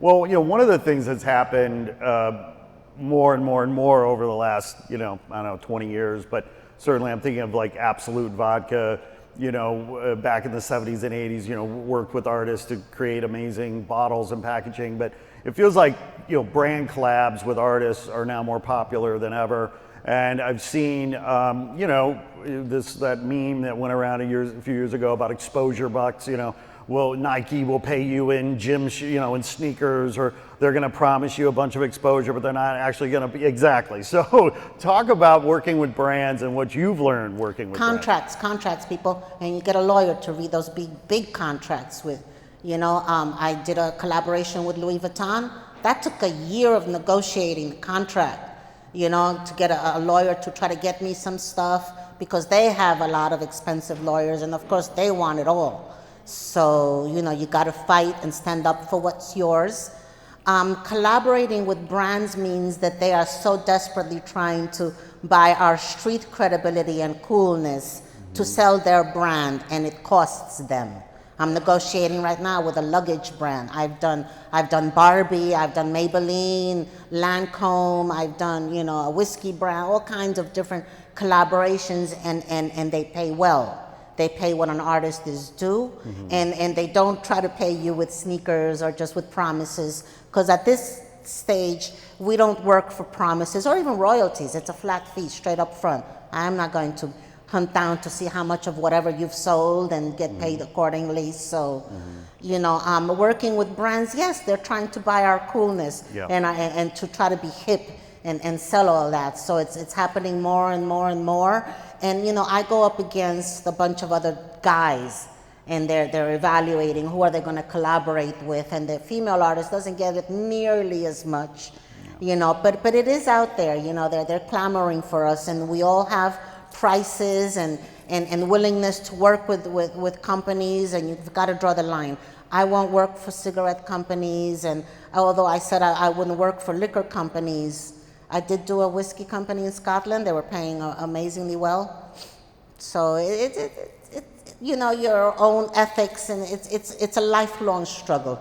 Well, one of the things that's happened more and more and more over the last, I don't know, 20 years, but certainly I'm thinking of like Absolute Vodka, back in the 70s and 80s, worked with artists to create amazing bottles and packaging. But it feels like, brand collabs with artists are now more popular than ever. And I've seen, that meme that went around a few years ago about exposure bucks, well, Nike will pay you in in sneakers, or they're going to promise you a bunch of exposure, but they're not actually going to be exactly. So talk about working with brands and what you've learned working with contracts, people, and you get a lawyer to read those big contracts with. I did a collaboration with Louis Vuitton. That took a year of negotiating the contract, to get a lawyer to try to get me some stuff, because they have a lot of expensive lawyers, and of course they want it all. So, you got to fight and stand up for what's yours. Collaborating with brands means that they are so desperately trying to buy our street credibility and coolness to sell their brand, and it costs them. I'm negotiating right now with a luggage brand. I've done Barbie, I've done Maybelline, Lancome, I've done, a whiskey brand, all kinds of different collaborations, and they pay well. They pay what an artist is due, and they don't try to pay you with sneakers or just with promises, because at this stage, we don't work for promises or even royalties. It's a flat fee straight up front. I'm not going to hunt down to see how much of whatever you've sold and get paid accordingly. So, working with brands, yes, they're trying to buy our coolness and to try to be hip and sell all that. So it's happening more and more and more. And I go up against a bunch of other guys, and they're evaluating who are they going to collaborate with, and the female artist doesn't get it nearly as much, but it is out there. They're clamoring for us, and we all have prices and willingness to work with companies, and you've got to draw the line. I won't work for cigarette companies, and although I said I wouldn't work for liquor companies, I did do a whiskey company in Scotland. They were paying amazingly well. So your own ethics, and it's a lifelong struggle.